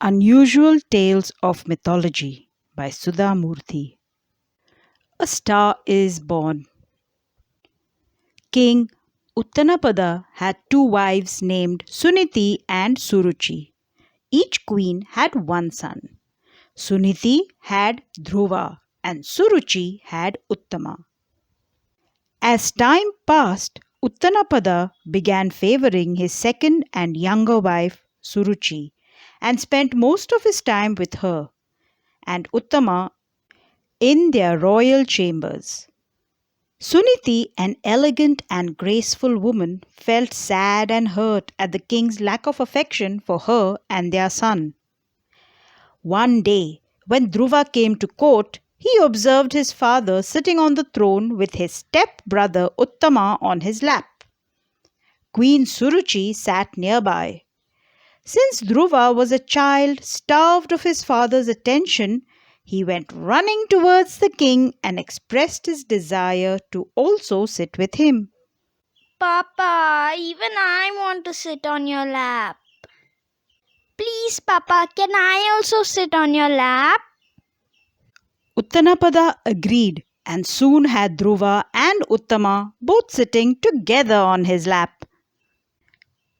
Unusual Tales of Mythology by Sudha Murty. A star is born. King Uttanapada had two wives named Suniti and Suruchi. Each queen had one son. Suniti had Dhruva and Suruchi had Uttama. As time passed, Uttanapada began favoring his second and younger wife, Suruchi, and spent most of his time with her and Uttama in their royal chambers. Suniti, an elegant and graceful woman, felt sad and hurt at the king's lack of affection for her and their son. One day, when Dhruva came to court, he observed his father sitting on the throne with his step-brother Uttama on his lap. Queen Suruchi sat nearby. Since Dhruva was a child starved of his father's attention, he went running towards the king and expressed his desire to also sit with him. Papa, even I want to sit on your lap. Please, Papa, can I also sit on your lap? Uttanapada agreed and soon had Dhruva and Uttama both sitting together on his lap.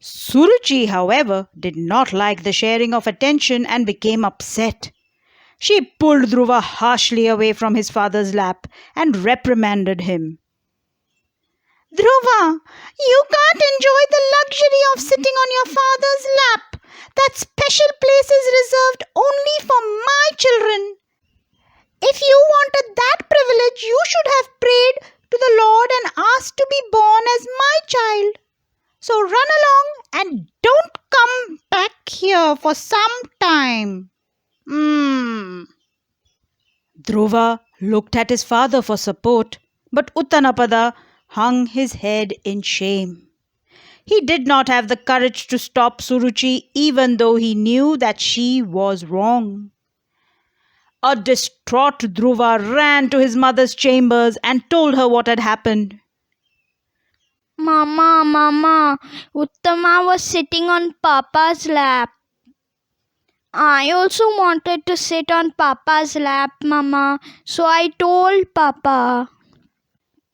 Suruchi, however, did not like the sharing of attention and became upset. She pulled Dhruva harshly away from his father's lap and reprimanded him. Dhruva, you can't enjoy the luxury of sitting on your father's lap. That special place is reserved only for my children. If you wanted that privilege, you should have prayed to the Lord and asked to be born as my child. So run along and don't come back here for some time. Dhruva looked at his father for support, but Uttanapada hung his head in shame. He did not have the courage to stop Suruchi even though he knew that she was wrong. A distraught Dhruva ran to his mother's chambers and told her what had happened. Mama, Uttama was sitting on Papa's lap. I also wanted to sit on Papa's lap, Mama, so I told Papa.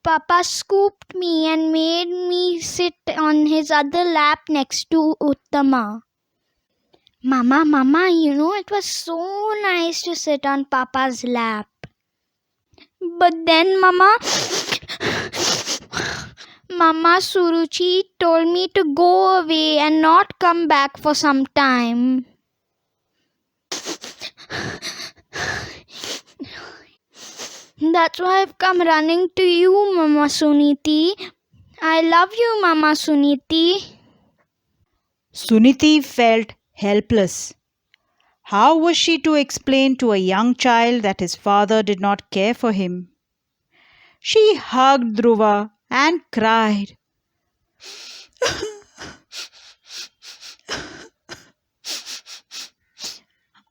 Papa scooped me and made me sit on his other lap next to Uttama. Mama, it was so nice to sit on Papa's lap. But then, Mama Suruchi told me to go away and not come back for some time. That's why I've come running to you, Mama Suniti. I love you, Mama Suniti. Suniti felt helpless. How was she to explain to a young child that his father did not care for him? She hugged Dhruva and cried.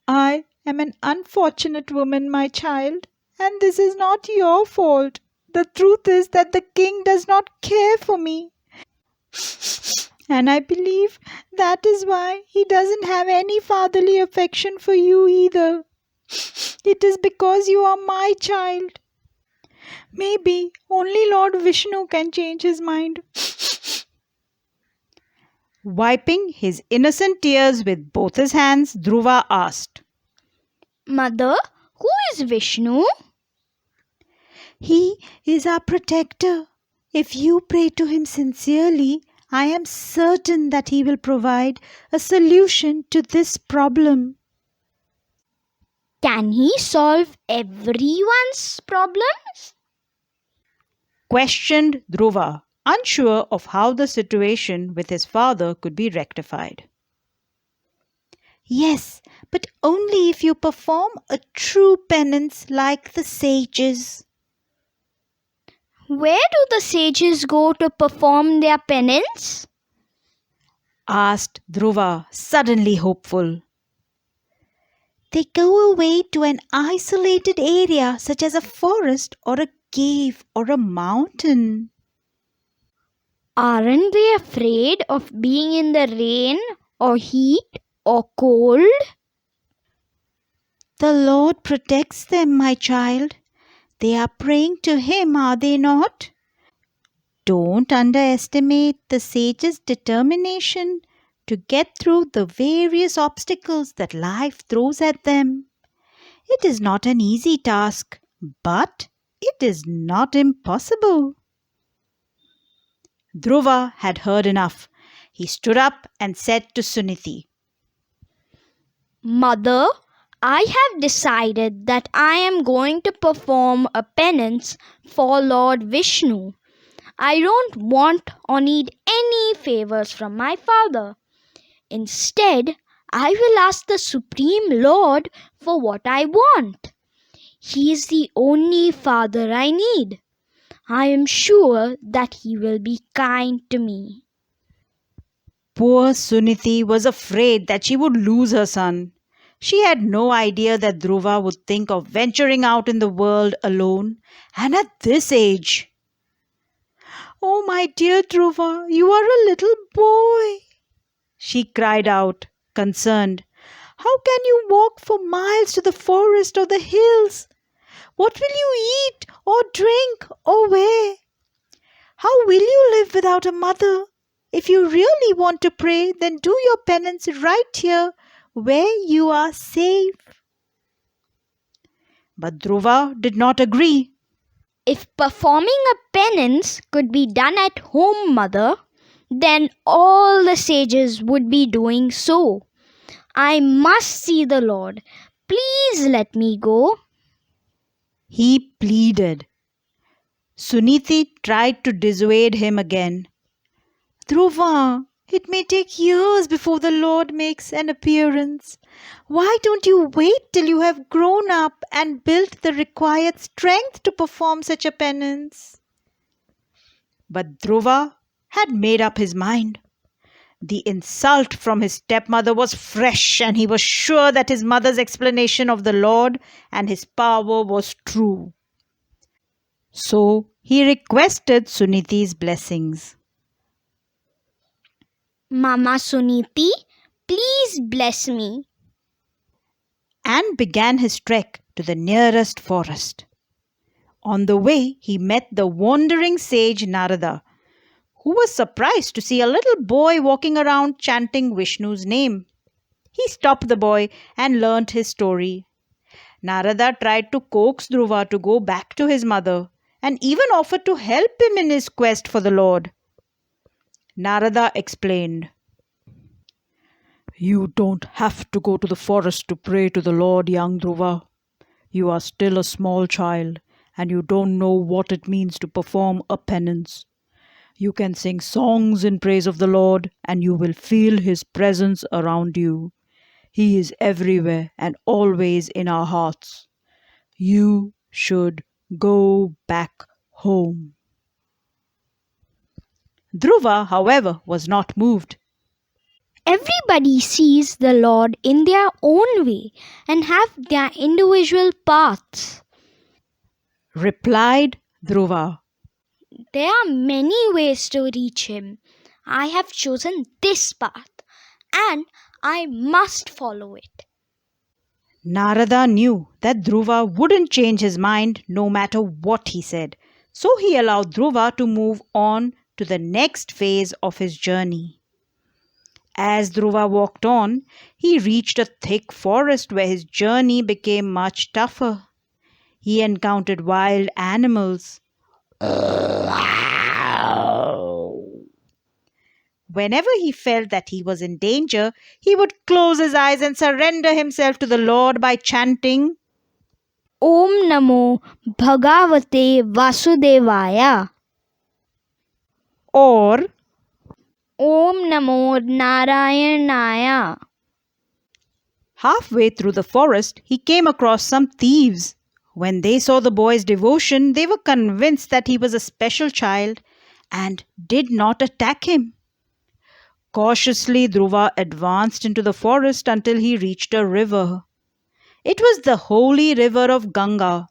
I am an unfortunate woman, my child, and this is not your fault. The truth is that the king does not care for me. And I believe that is why he doesn't have any fatherly affection for you either. It is because you are my child. Maybe only Lord Vishnu can change his mind. Wiping his innocent tears with both his hands, Dhruva asked, Mother, who is Vishnu? He is our protector. If you pray to him sincerely, I am certain that he will provide a solution to this problem. Can he solve everyone's problems? Questioned Dhruva, unsure of how the situation with his father could be rectified. Yes, but only if you perform a true penance like the sages. Where do the sages go to perform their penance? Asked Dhruva, suddenly hopeful. They go away to an isolated area such as a forest or a cave or a mountain. Aren't they afraid of being in the rain or heat or cold? The Lord protects them, my child. They are praying to Him, are they not? Don't underestimate the sage's determination to get through the various obstacles that life throws at them. It is not an easy task, but it is not impossible. Dhruva had heard enough. He stood up and said to Suniti, Mother, I have decided that I am going to perform a penance for Lord Vishnu. I don't want or need any favors from my father. Instead, I will ask the Supreme Lord for what I want. He is the only father I need. I am sure that he will be kind to me. Poor Suniti was afraid that she would lose her son. She had no idea that Dhruva would think of venturing out in the world alone, and at this age. Oh, my dear Dhruva, you are a little boy, she cried out, concerned. How can you walk for miles to the forest or the hills? What will you eat or drink or wear? How will you live without a mother? If you really want to pray, then do your penance right here where you are safe. But Dhruva did not agree. If performing a penance could be done at home, mother, then all the sages would be doing so. I must see the Lord. Please let me go. He pleaded. Suniti tried to dissuade him again. Dhruva, it may take years before the Lord makes an appearance. Why don't you wait till you have grown up and built the required strength to perform such a penance? But Dhruva had made up his mind. The insult from his stepmother was fresh, and he was sure that his mother's explanation of the Lord and his power was true. So he requested Suniti's blessings. Mama Suniti, please bless me. And began his trek to the nearest forest. On the way, he met the wandering sage Narada, who was surprised to see a little boy walking around chanting Vishnu's name. He stopped the boy and learnt his story. Narada tried to coax Dhruva to go back to his mother and even offered to help him in his quest for the Lord. Narada explained, "You don't have to go to the forest to pray to the Lord, young Dhruva. You are still a small child and you don't know what it means to perform a penance. You can sing songs in praise of the Lord and you will feel His presence around you. He is everywhere and always in our hearts. You should go back home." Dhruva, however, was not moved. Everybody sees the Lord in their own way and have their individual paths. Replied Dhruva. There are many ways to reach Him. I have chosen this path and I must follow it. Narada knew that Dhruva wouldn't change his mind no matter what he said, so he allowed Dhruva to move on to the next phase of his journey. As Dhruva walked on, he reached a thick forest where his journey became much tougher. He encountered wild animals. Whenever he felt that he was in danger, he would close his eyes and surrender himself to the Lord by chanting, Om Namo Bhagavate Vasudevaya. or Om Namo Narayanaya. halfway through the forest, he came across some thieves. When they saw the boy's devotion, they were convinced that he was a special child and did not attack him. Cautiously, Dhruva advanced into the forest until he reached a river. It was the holy river of Ganga.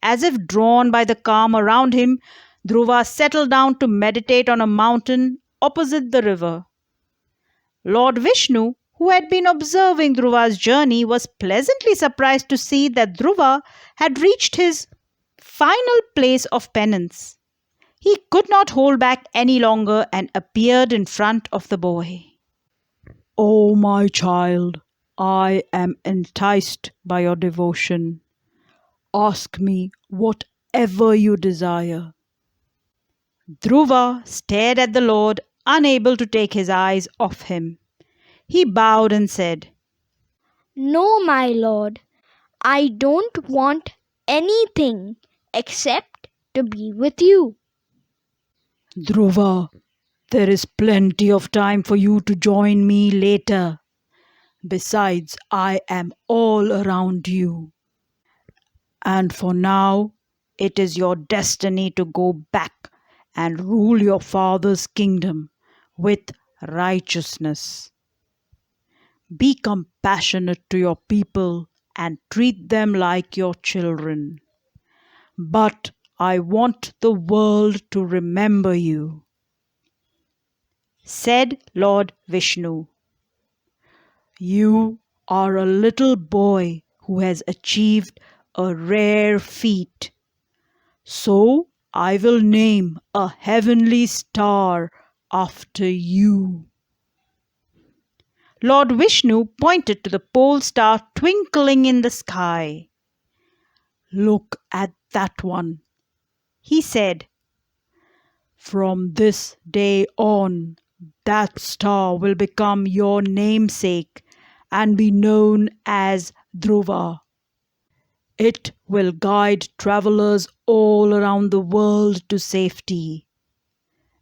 As if drawn by the calm around him, Dhruva settled down to meditate on a mountain opposite the river. Lord Vishnu, who had been observing Dhruva's journey, was pleasantly surprised to see that Dhruva had reached his final place of penance. He could not hold back any longer and appeared in front of the boy. "Oh, my child, I am enticed by your devotion. Ask me whatever you desire." Dhruva stared at the Lord, unable to take his eyes off him. He bowed and said, No, my lord, I don't want anything except to be with you. "Dhruva, there is plenty of time for you to join me later. Besides, I am all around you. And for now, it is your destiny to go back and rule your father's kingdom with righteousness. Be compassionate to your people and treat them like your children. But I want the world to remember you," said Lord Vishnu. "You are a little boy who has achieved a rare feat. So I will name a heavenly star after you." Lord Vishnu pointed to the pole star twinkling in the sky. "Look at that one," he said. "From this day on, that star will become your namesake and be known as Dhruva. It will guide travelers all around the world to safety.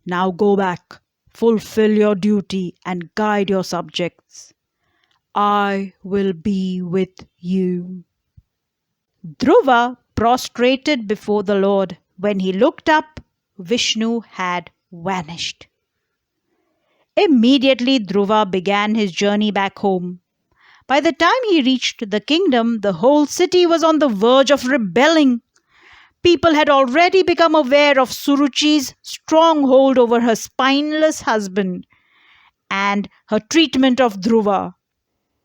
Now go back, fulfill your duty, and guide your subjects. I will be with you." Dhruva prostrated before the Lord. When he looked up, Vishnu had vanished. Immediately, Dhruva began his journey back home. By the time he reached the kingdom, the whole city was on the verge of rebelling. People had already become aware of Suruchi's stronghold over her spineless husband and her treatment of Dhruva.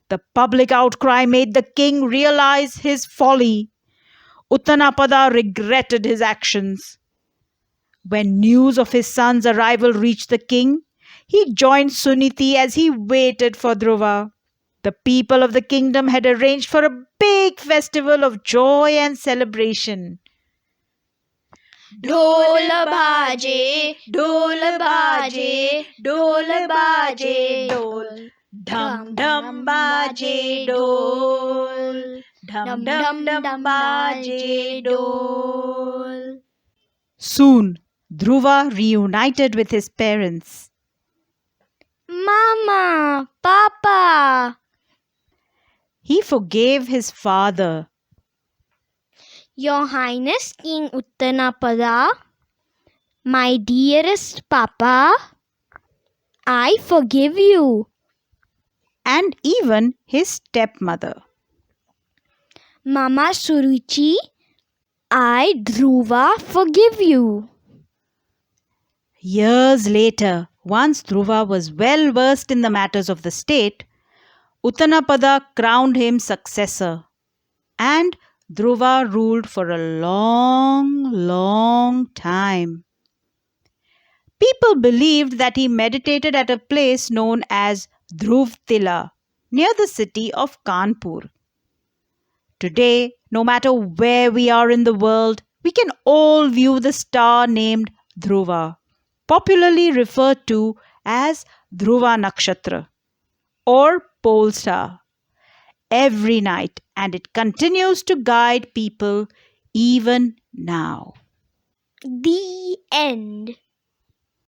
The public outcry made the king realize his folly. Uttanapada regretted his actions. When news of his son's arrival reached the king, he joined Suniti as he waited for Dhruva. The people of the kingdom had arranged for a big festival of joy and celebration. ढोल बाजे ढोल बाजे ढोल बाजे ढोल Dham dham baje dol, dham dham dham baje dol. Soon, Dhruva reunited with his parents. Mama, Papa, He forgave his father. Your Highness King Uttanapada, my dearest Papa, I forgive you. And even his stepmother. Mama Suruchi, I, Dhruva, forgive you. Years later, once Dhruva was well versed in the matters of the state, Uttanapada crowned him successor, and Dhruva ruled for a long time. People believed that he meditated at a place known as Dhruvtila, near the city of Kanpur. Today, no matter where we are in the world, we can all view the star named Dhruva, popularly referred to as Dhruva Nakshatra or pole star, every night, and it continues to guide people even now. The end.